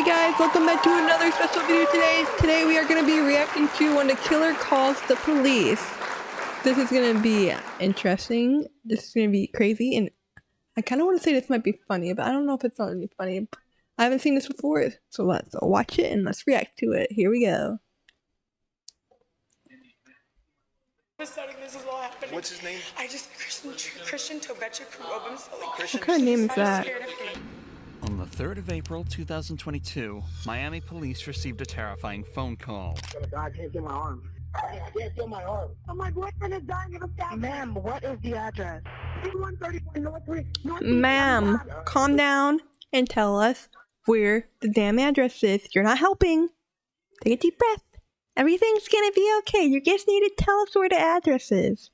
Hey guys, welcome back to another special video today. Today we are going to be reacting to when the killer calls the police. This is going to be interesting. This is going to be crazy, and I kind of want to say this might be funny, but I don't know if it's going to be funny. I haven't seen this before, so let's watch it and let's react to it. Here we go. This is all happening. What's his name? Christian Tobecha What kind of name is that? On the 3rd of April 2022, Miami police received a terrifying phone call. I can't feel my arm. I can't feel my arm. My boyfriend is dying of a stab. Ma'am, what is the address? 134 North. Ma'am, calm down and tell us where the damn address is. You're not helping. Take a deep breath. Everything's gonna be okay. You just need to tell us where the address is.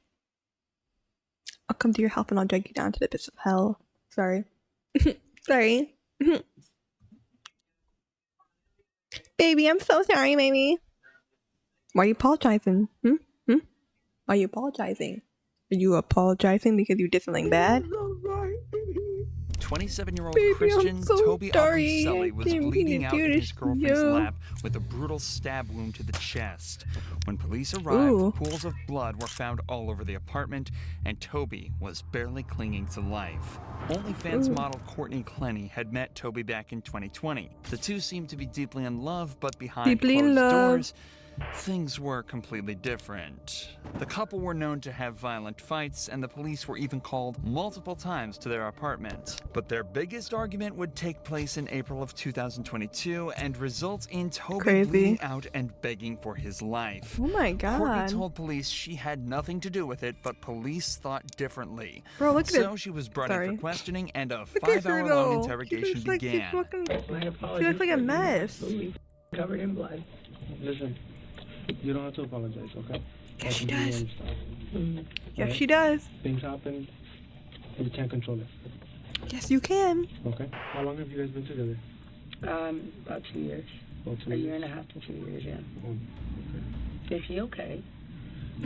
I'll come to your help and I'll drag you down to the pits of hell. Sorry. Sorry. Baby, I'm so sorry, baby. Why are you apologizing? Why are you apologizing? Are you apologizing because you did something bad? 27-year-old Christian Toby Sully was bleeding out in his girlfriend's lap with a brutal stab wound to the chest. When police arrived, pools of blood were found all over the apartment, and Toby was barely clinging to life. OnlyFans model Courtney Clenny had met Toby back in 2020. The two seemed to be deeply in love, but behind closed doors, things were completely different. The couple were known to have violent fights, and the police were even called multiple times to their apartment. But their biggest argument would take place in April of 2022 and result in Toby bleeding out and begging for his life. Oh my god. Courtney told police she had nothing to do with it, but police thought differently. Bro, look at it. So she was brought in for questioning, and a 5-hour-long interrogation began. She looks like a mess. Covered in blood. Listen, you don't have to apologize, okay? Yes, she does. Yes, she does. Things happen, and you can't control it. Yes, you can. Okay. How long have you guys been together? About 2 years. About 2 A years. year and a half to 2 years, yeah. Okay. Is he okay?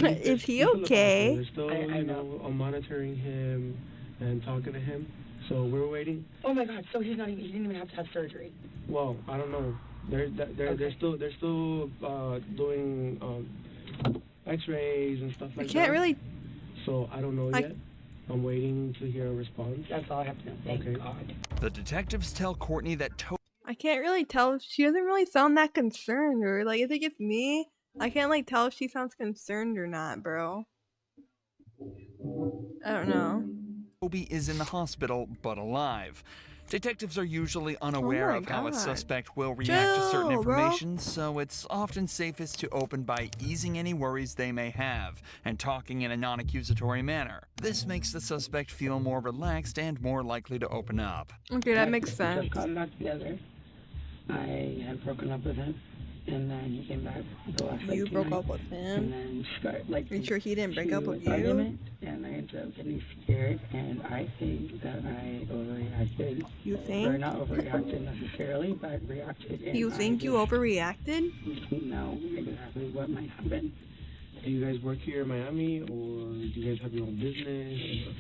Is he okay? We're still, I know. monitoring him and talking to him. So we're waiting. Oh my god, so he didn't even have to have surgery. Well, I don't know. They're still doing X-rays and stuff like that. I can't really. So I don't know yet. I'm waiting to hear a response. That's all I have to know. Thank God. The detectives tell Courtney that I can't really tell. She doesn't really sound that concerned, or like, I think it's me. I can't like tell if she sounds concerned or not, bro. I don't know. Toby is in the hospital, but alive. Detectives are usually unaware of how a suspect will react to certain information, so it's often safest to open by easing any worries they may have and talking in a non-accusatory manner. This makes the suspect feel more relaxed and more likely to open up. Okay, that makes sense. We just got back together. I had broken up with him, and then he came back the last You broke up with him? And then are you sure he didn't break up with you? Argument, and I ended up getting scared, and I think that I overreacted. You think? Or not overreacted necessarily, but reacted. You think you overreacted? Know exactly what might happen. Do you guys work here in Miami, or do you guys have your own business?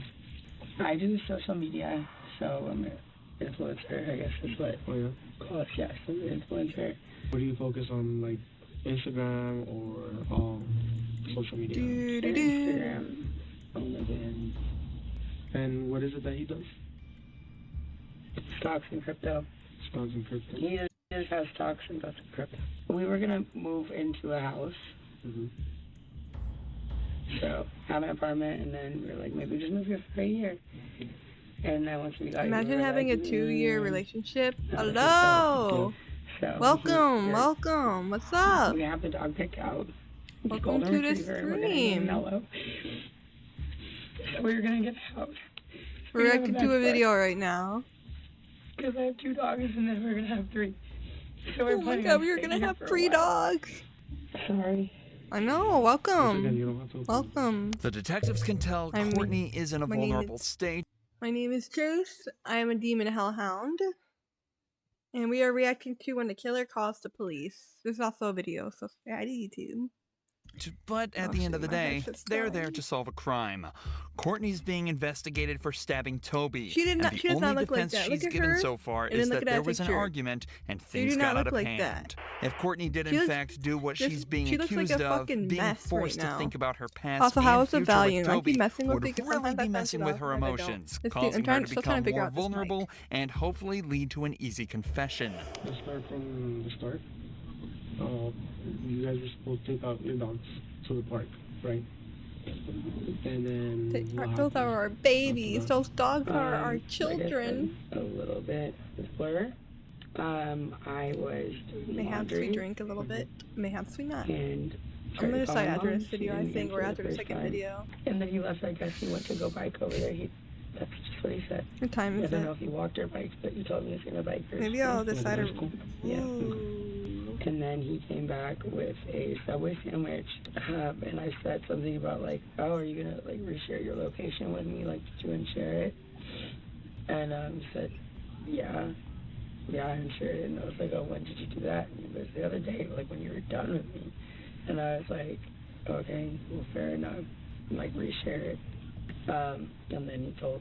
I do social media, so I'm an influencer, I guess is what. Oh yeah? Close, yes, I'm an influencer. What do you focus on, like Instagram or social media? Instagram, LinkedIn. And what is it that he does? Stocks and crypto. Stocks and crypto. He just has stocks and stocks and crypto. We were gonna move into a house. So have an apartment, and then we were like, maybe just move here for a year. And then once we got Imagine having a 2-year relationship. Hello. So welcome. What's up? We have the dog picked out. Welcome to the stream. So we're gonna get the house. We're reacting to a video right now. Because I have 2 dogs, and then we're gonna have 3. So we're oh my god, we're gonna have 3 dogs. Sorry. I know. Welcome. Again, welcome. The detectives can tell Courtney is in a vulnerable state. My name is Chase. I am a demon hellhound. And we are reacting to when the killer calls the police. There's also a video, so subscribe to YouTube. But at the end of the day, they're there to solve a crime. Courtney's being investigated for stabbing Toby. She did not. And She the does only not look like defense that. Look she's at given her, so far and then is look that at that there was an picture. argument and They do things not got out look of like hand. that. If Courtney did She in looks- fact do what this- she's being she looks like accused a of, fucking being mess forced right to now. think about her past Also, how and is the future volume? with I keep Toby messing with would it because really sometimes I be sense messing it with off, her sometimes I don't. emotions, Let's see, causing her to still trying become to figure more out this mic. vulnerable and hopefully lead to an easy confession. Let's start from the start. You guys were supposed to take out your dogs to the park, right? And then Those are our babies. Those dogs are our Like I children. said, a little bit blur. I was doing Mayhaps we laundry, drink a little bit. Mayhaps we not. and I'm gonna tried to call decide my after mom. this video, She I didn't think, or answer after the first second time. video. And then he left. I guess he went to go bike over there. That's just what he said. What time I is don't know it? if he walked or biked, but he told me he's gonna bike first. Maybe I'll decide. Yeah. Ooh. And then he came back with a Subway sandwich, and I said something about like, oh, are you gonna like reshare your location with me, like to share it? And he said, yeah, I shared it. And I was like, oh, when did you do that? And he goes, the other day, like when you were done with me. And I was like, okay, well, fair enough. And, like reshare it. And then he told,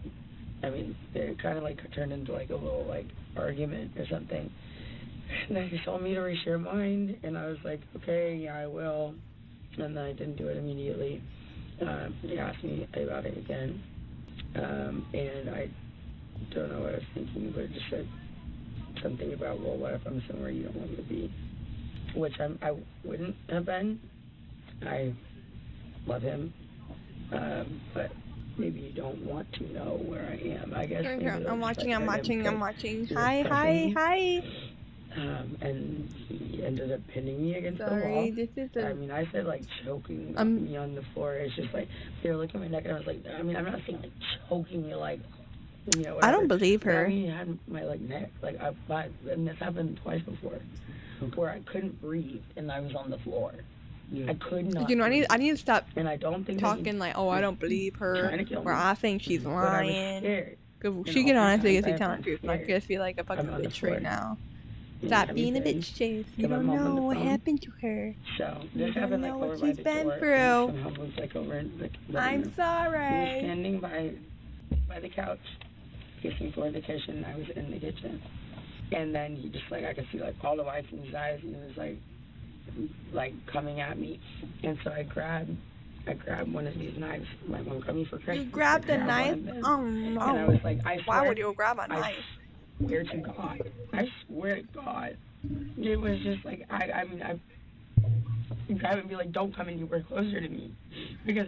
it kind of like turned into like a little like argument or something. And then he told me to reshare mine, and I was like, okay, yeah, I will. And then I didn't do it immediately. He asked me about it again, and I don't know what I was thinking, but it just said something about, well, what if I'm somewhere you don't want me to be? Which I wouldn't have been. I love him, but maybe you don't want to know where I am. I guess. Here, maybe here. that I'm was watching. like I'm an watching. I'm impulse. watching. You're Hi, hi, touching me. hi. And he ended up pinning me against the wall. Sorry, this is a. I said like choking me on the floor. It's just like they were looking at my neck, and I was like, I'm not saying like choking you, like, whatever. I don't believe But, her. he had my like neck, and this happened twice before, where I couldn't breathe and I was on the floor. Yeah. I could not. You know, I breathe. need to stop And I don't think talking like, oh, I don't believe her, trying to kill or me. I think she's But I was lying. scared. Cause You she know, can honestly because get I telling the was truth. I scared. just feel like a fucking I'm on the bitch right floor. now. And Stop being a everything. bitch, Chase. You Got my don't mom on know the what phone. happened to her. So You this don't happened like know what over by she's the been door. through. And somehow was like over in the living I'm room. He was sorry. standing by the couch, kissing toward the kitchen. I was in the kitchen, and then he just like I could see like all the whites in his eyes, and he was like coming at me, and so I grabbed one of these knives. My mom got me for Christmas. You grabbed the I grabbed knife? one of them, Oh and I no. was like, I Why swear, would you grab a knife? I swear to God, I swear to God, it was just like I grab it and be like, don't come anywhere closer to me, because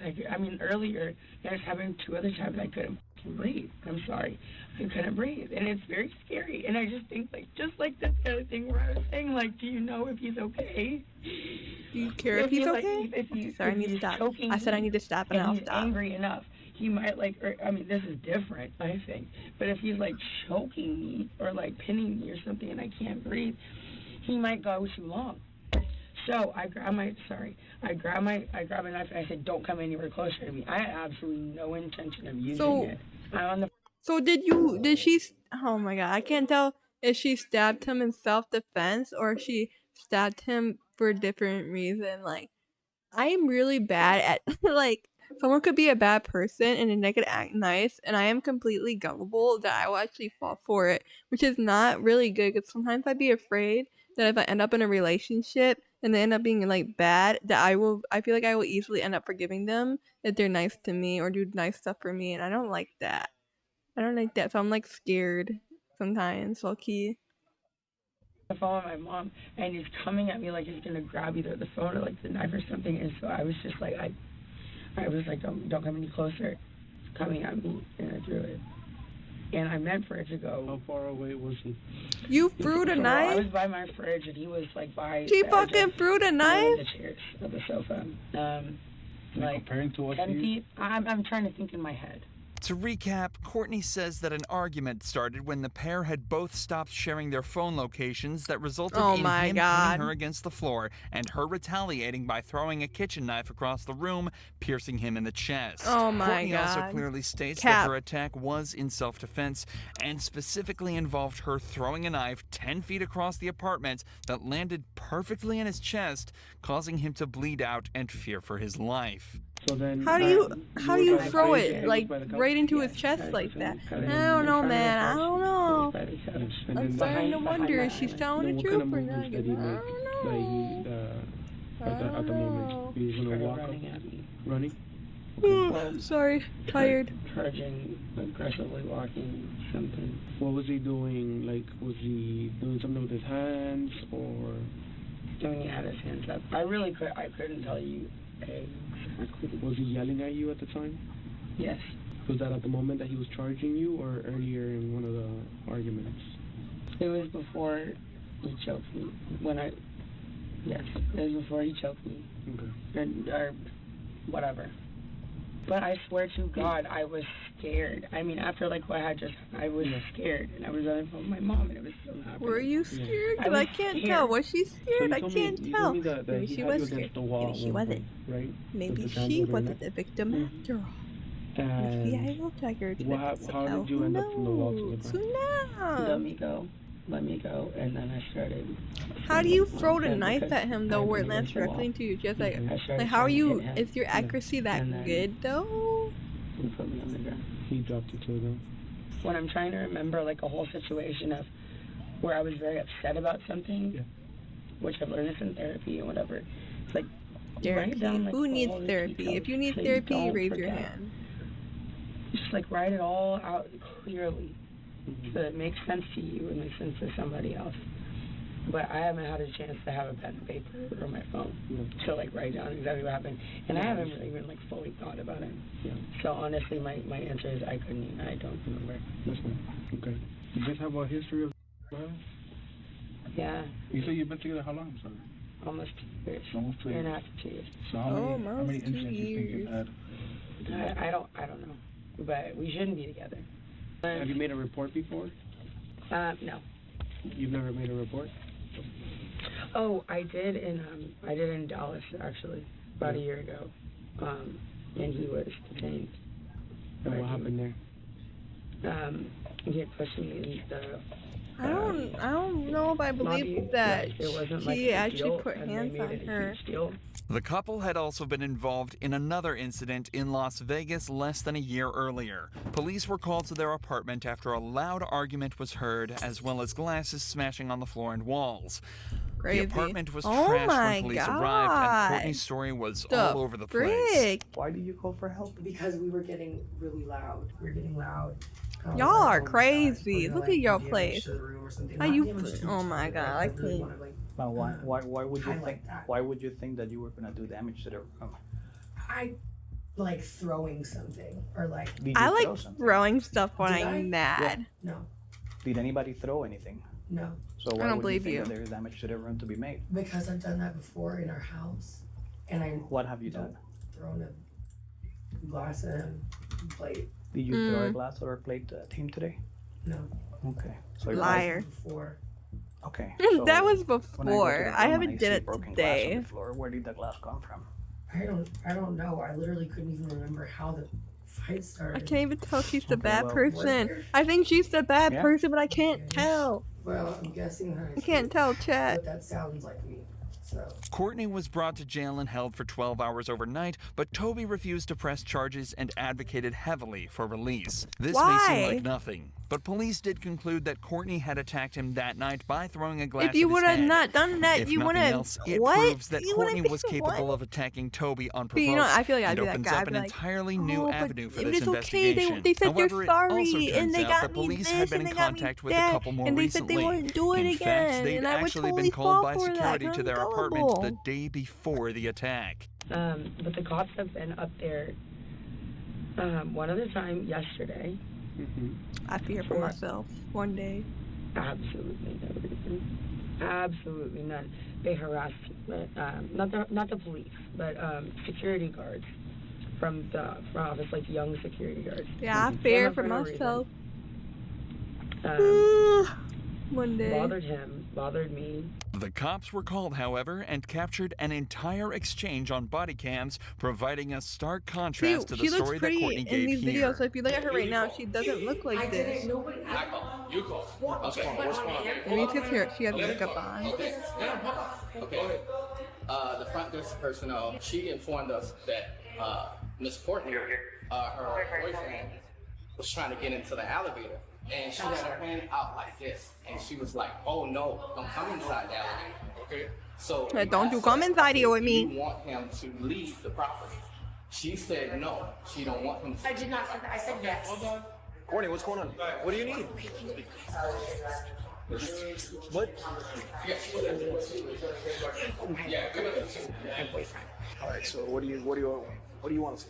earlier that was happening 2 other times. I couldn't breathe. I'm sorry, I couldn't breathe, and it's very scary. And I just think like just like this kind of thing where I was saying like, do you know if he's okay? Do you care if he's okay? Sorry, I need to stop. I said I need to stop, and I'll he's stop. angry enough, he might this is different, I think. But if he's like choking me or like pinning me or something and I can't breathe, he might go too long. So I grab a knife and I said, don't come anywhere closer to me. I had absolutely no intention of using it. So oh my god, I can't tell if she stabbed him in self-defense or she stabbed him for a different reason. Like, I am really bad at, like, someone could be a bad person and then they could act nice, and I am completely gullible that I will actually fall for it, which is not really good, because sometimes I'd be afraid that if I end up in a relationship and they end up being, like, bad, that I feel like I will easily end up forgiving them if they're nice to me or do nice stuff for me, and I don't like that. So I'm, like, scared sometimes, low-key. The phone with my mom, and he's coming at me like he's gonna grab either the phone or like the knife or something, and so I was just like, I was like, don't come any closer. It's coming at me, and I drew it. And I meant for it to go. How far away was he? You threw the So I knife? was by my fridge, and he was like by. She the edge fucking of threw the one knife? of the chairs of the sofa. Like Comparing to what 10 you... feet. I'm trying to think in my head. To recap, Courtney says that an argument started when the pair had both stopped sharing their phone locations that resulted Oh in my him God. pinning her against the floor and her retaliating by throwing a kitchen knife across the room, piercing him in the chest. Oh my Courtney also God. clearly states Cap. that her attack was in self-defense and specifically involved her throwing a knife 10 feet across the apartment that landed perfectly in his chest, causing him to bleed out and fear for his life. So then, How do you throw it like right into his Yes, chest I like was that? cut I don't in know, front of the man. I couch. don't It was know. by the couch. And I'm then starting to behind wonder that if she's island. telling then the what kind truth of or movements not. did he I make? don't know. At the moment, he was gonna Started walk up, running at me. running. Oh, sorry, tired. Charging, aggressively walking, something. What was he doing? Like, was he doing something with his hands, or? Doing he had his hands up. I couldn't tell you exactly. Was he yelling at you at the time? Yes. Was that at the moment that he was charging you, or earlier in one of the arguments? It was before he choked me. Yes, it was before he choked me. Okay. Or whatever. But I swear to God, I was scared. I mean, after like what I had just, I was scared, and I was on the phone with my mom, and it was still happening. Were you scared? I Because I was can't scared. tell. Was she So scared? you I told can't me, you tell. told me that Maybe he she had was you scared. against the wall Maybe she at one wasn't. point, right? Maybe With his hands she over your wasn't the neck. victim after all. Maybe I And will take her to how did you end up from the wall to the Who ground? knows? Let me go, and then I started. How do you throw the And knife because at him though, I where it was lands against the wall. directly into your chest? Like, I started how are trying to you? hit him, Is your accuracy that and then- good though? He put me on the ground. He dropped you to the ground. When I'm trying to remember like a whole situation of where I was very upset about something, Yeah. which I've learned this in therapy and whatever. It's like Therapy. write down like Who all needs the therapy? details If you need so therapy, don't raise your forget. hand. Just like write it all out clearly Mm-hmm. so that it makes sense to you and makes sense to somebody else. But I haven't had a chance to have a pen and paper or my phone to like write down exactly what happened, and I haven't really even like fully thought about it. Yeah. So honestly, my answer is I don't remember. That's fine. Okay. You guys have a history of violence? Yeah, You say you've been together how long, sorry? almost 2 years. Almost 2 Year and a years. half to 2 years. So how many Almost 2 incidents do you think you've years. had? I don't know, but we shouldn't be together. Have you made a report before? No. You've never made a report? Oh, I did in Dallas actually about a year ago, and he was detained. And what happened there? He had pushed me in the. I don't know if I believe that she actually put hands on her. The couple had also been involved in another incident in Las Vegas less than a year earlier. Police were called to their apartment after a loud argument was heard, as well as glasses smashing on the floor and walls. Crazy. The apartment was Oh trashed my when police God. arrived, and Courtney's story was all over the place. Frick? Why did you call for help? Because we were getting really loud. We were getting loud. Y'all I are told my dad, crazy. we're gonna, Look like, at your damage place. the room or something. How Not you damage put- too oh much, my but, God, like, I really can't. wanna, like, But why would you highlight think that. why would you think that you were gonna do damage to the room? I like throwing something or like Did you I throw like something? throwing stuff when Did I? I'm mad. no, Did anybody throw anything? no, So I why don't would believe you think you. that there is damage to the room to be made? because I've done that before in our house, and I What have you done? thrown a glass and a plate. Did you throw a glass or a plate at him today? No, Okay. So Liar. before. Okay. That so was when I go to before. the I room haven't and did see it broken glass on today. the floor, where did the glass come from? I don't know. I literally couldn't even remember how the fight started. I can't even tell she's the Okay, bad well- person. I think she's the bad Yeah. person, but I can't tell. Well, I'm guessing that I can't tell, but chat. that sounds like me. So Courtney was brought to jail and held for 12 hours overnight, but Toby refused to press charges and advocated heavily for release. This may Why? seem like nothing, but police did conclude that Courtney had attacked him that night by throwing a glass If you at would his have head. not done that, If you would nothing have. else, it What? proves that You would've Courtney was been- capable what? of attacking Toby unprovoked, But you know, I feel like I'd and be that opens guy. up I'd an be like, entirely new "Oh, but avenue for it this is okay. investigation. They said However, they're it sorry, also and turns they out got that me police this, had been and in they got me contact with the that, couple more and they recently. said they wouldn't do it In again, fact, they'd and I would actually totally been called fall by for that. security I'm to their apartment gullible. the day before the attack. But the cops have been up there one other time yesterday. I fear for myself one day. Absolutely no reason. Absolutely none. They harassed not the police, but security guards from the front office, like young security guards. Yeah, Came fair up for no reason. myself. One day. Bothered him, bothered me. The cops were called, however, and captured an entire exchange on body cams, providing a stark contrast to the She looks story that pretty Courtney in gave these here. videos, so if you look at her right now, she doesn't look like this. You call. What's going on? Maybe it's because she has makeup on. Okay. The front desk personnel, she informed us that Miss Courtney, her boyfriend, was trying to get into the elevator. And she had her hand out like this. And she was like, oh no, don't come inside the elevator. Okay. So Don't you come inside here with me. You want him to leave the property. She said no, she don't want him to. I did not say that. I said yes. Courtney, what's going on? What do you need? What? Yeah. All right. So what do you want to see?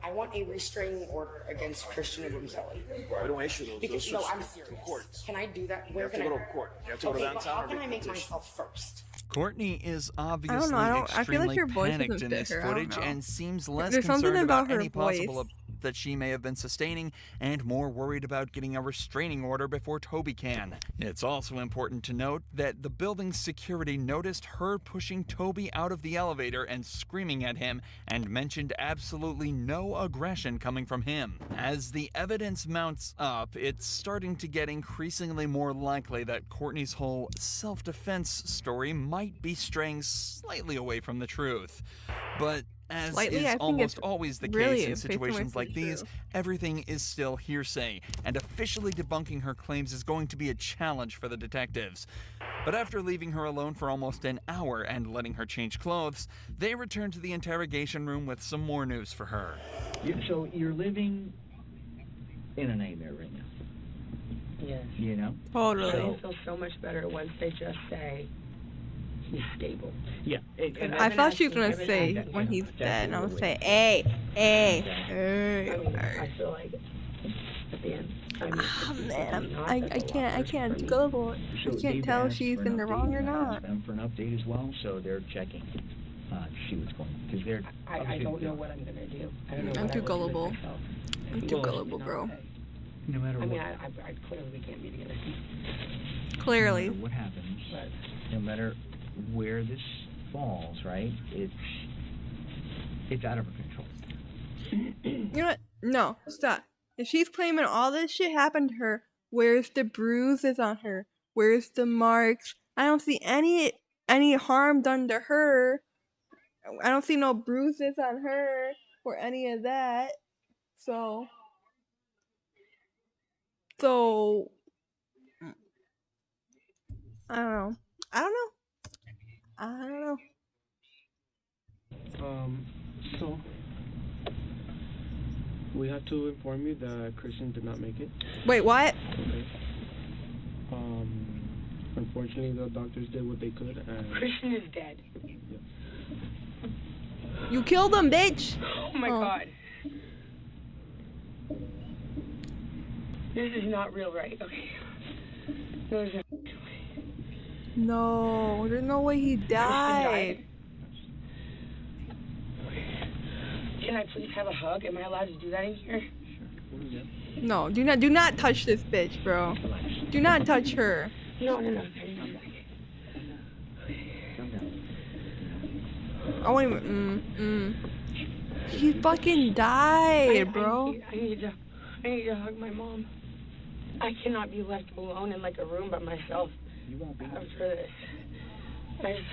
I want a restraining order against Christian Ugumseli. We don't issue those. Because Those no, are I'm to serious. courts. Can I do that? You Where have to can go I? to court. You have to go to Okay, but downtown. how or can I make petition. myself first? Courtney is obviously I feel like extremely your voice panicked doesn't in fit this her. I don't footage know. and seems less There's something concerned about about her any possible voice. that she may have been sustaining and more worried about getting a restraining order before Toby can. It's also important to note that the building's security noticed her pushing Toby out of the elevator and screaming at him and mentioned absolutely no aggression coming from him. As the evidence mounts up, it's starting to get increasingly more likely that Courtney's whole self-defense story might be straying slightly away from the truth. But as Slightly? I is think almost it's always the really case in based on what situations like she's these, true. everything is still hearsay, and officially debunking her claims is going to be a challenge for the detectives. But after leaving her alone for almost an hour and letting her change clothes, they return to the interrogation room with some more news for her. So you're living in a nightmare right now, Yes. you know? Totally. I feel so much better once they just say he's stable. Yeah. I thought she was gonna say when he's dead, and I was say, hey. I mean, I feel like at the end. I mean, Oh it's man, not I that's a lot can't worse for me. gullible. So I can't they've tell if asked she's for in an the update, wrong or and I not. asked them for an update as well, so they're checking to see what's going on. Because they're I obviously- don't know what I'm gonna do. I don't know I'm what too I would do gullible. myself. I'm too gullible, bro. No matter I what, mean, I clearly we can't be together. Clearly. no matter what happens, But no matter where this falls, right? It's out of her control. You know what? No, stop. If she's claiming all this shit happened to her, where's the bruises on her? Where's the marks? I don't see any harm done to her. I don't see no bruises on her or any of that. So I don't know. So we have to inform you that Christian did not make it. Wait, what? Okay. Unfortunately, the doctors did what they could, and Christian is dead. You killed him, bitch. Oh my god. This is not real, right? Okay. No, there's No, there's no way he died. Can I please have a hug? Am I allowed to do that in here? No, do not touch this bitch, bro. Do not touch her. No. I won't even. He fucking died, bro. I need to hug my mom. I cannot be left alone in like a room by myself. You won't be. After this. I just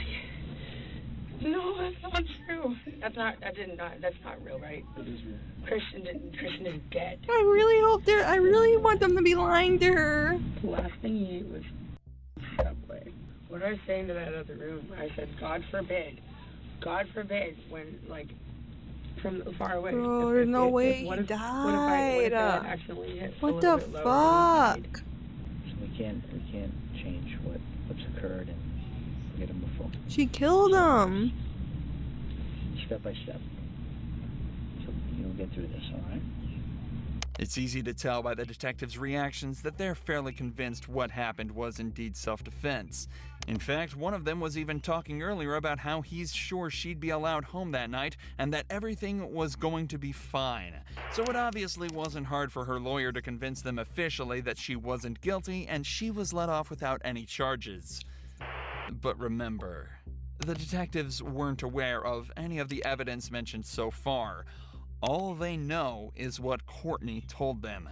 no, that's not true. That's not real, right? it is real. Christian is dead. I really want them to be lying to her. The last thing he ate was Subway. What I was saying to that other room, I said, God forbid, when, like, from far away. Bro, there's no way he what if died. I had accidentally hit a What little the bit lower fuck? than he died? So we can't change what's occurred and get them before. She killed him. Step by step. So you'll get through this, all right? It's easy to tell by the detectives' reactions that they're fairly convinced what happened was indeed self-defense. In fact, one of them was even talking earlier about how he's sure she'd be allowed home that night and that everything was going to be fine. So it obviously wasn't hard for her lawyer to convince them officially that she wasn't guilty and she was let off without any charges. But remember, the detectives weren't aware of any of the evidence mentioned so far. All they know is what Courtney told them.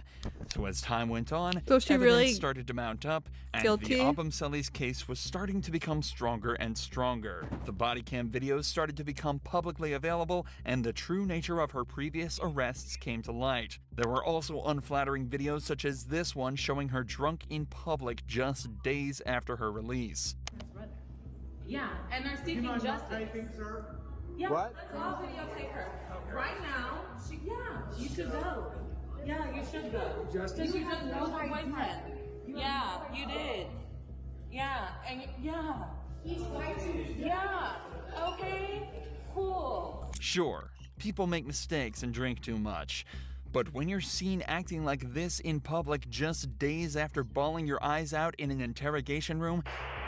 So as time went on, So she evidence really started to mount up, and guilty? the Abumseli's case was starting to become stronger and stronger. The body cam videos started to become publicly available, and the true nature of her previous arrests came to light. There were also unflattering videos such as this one showing her drunk in public just days after her release. Yeah, and are seeking justice. Anything, sir? Yeah, what? I'll videotape her. Right now, you should go. Yeah, you should go. Because you just know her boyfriend. Yeah, you did. Yeah, and yeah. He's fighting. Yeah, okay, cool. Sure, people make mistakes and drink too much. But when you're seen acting like this in public just days after bawling your eyes out in an interrogation room,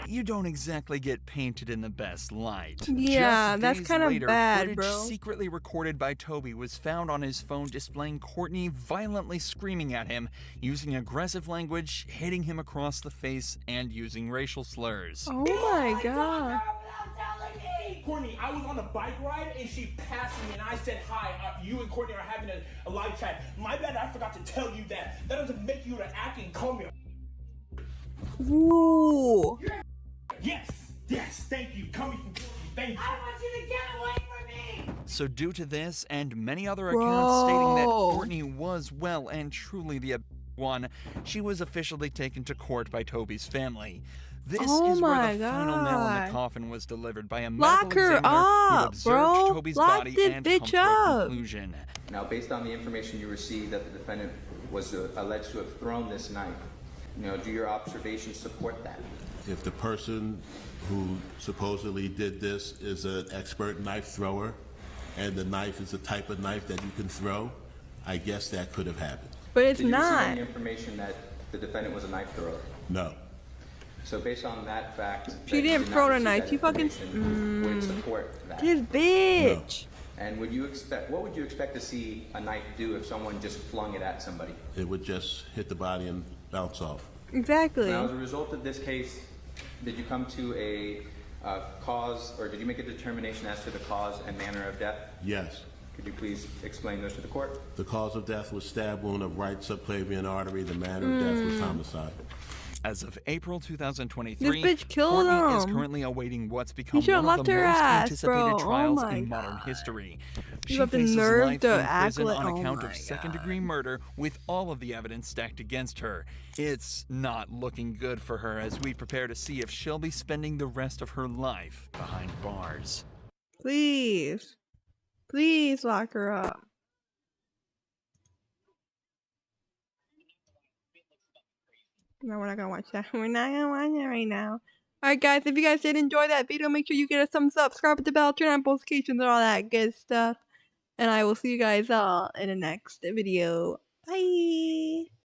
you don't exactly get painted in the best light. Yeah, Just that's days kind of later, bad, footage bro. secretly recorded by Toby was found on his phone displaying Courtney violently screaming at him, using aggressive language, hitting him across the face, and using racial slurs. Oh my god. Courtney, I was on a bike ride and she passed me and I said hi. You and Courtney are having a live chat. My bad, I forgot to tell you that. That doesn't make you to act and call me. Ooh. Yes, thank you. Coming from Courtney, thank you. I want you to get away from me. So due to this and many other accounts stating that Courtney was well and truly the one, she was officially taken to court by Toby's family. This is where the final nail in the coffin was delivered by a medical examiner who observed Toby's body and come to a conclusion. Now, based on the information you received that the defendant was alleged to have thrown this knife, do your observations support that? If the person who supposedly did this is an expert knife thrower, and the knife is the type of knife that you can throw, I guess that could have happened. But it's Did you not. receive any information that the defendant was a knife thrower? No. So based on that fact, She didn't throw the knife. She fucking would support that. this bitch. No. And what would you expect to see a knife do if someone just flung it at somebody? It would just hit the body and bounce off. Exactly. Now, as a result of this case, did you come to a cause, or did you make a determination as to the cause and manner of death? Yes. Could you please explain those to the court? The cause of death was stab wound of right subclavian artery. The manner of death was homicide. As of April 2023, this bitch killed Courtney is him. currently awaiting what's become should've one of left the her most ass, anticipated bro. trials Oh my in modern God. history. You She have the faces nerve life to in act prison like- on oh account my of second-degree murder, with all of the evidence stacked against her. It's not looking good for her as we prepare to see if she'll be spending the rest of her life behind bars. Please. Please lock her up. No, we're not gonna watch that. We're not gonna watch it right now. Alright guys, if you guys did enjoy that video, make sure you get a thumbs up, subscribe with the bell, turn on notifications and all that good stuff. And I will see you guys all in the next video. Bye!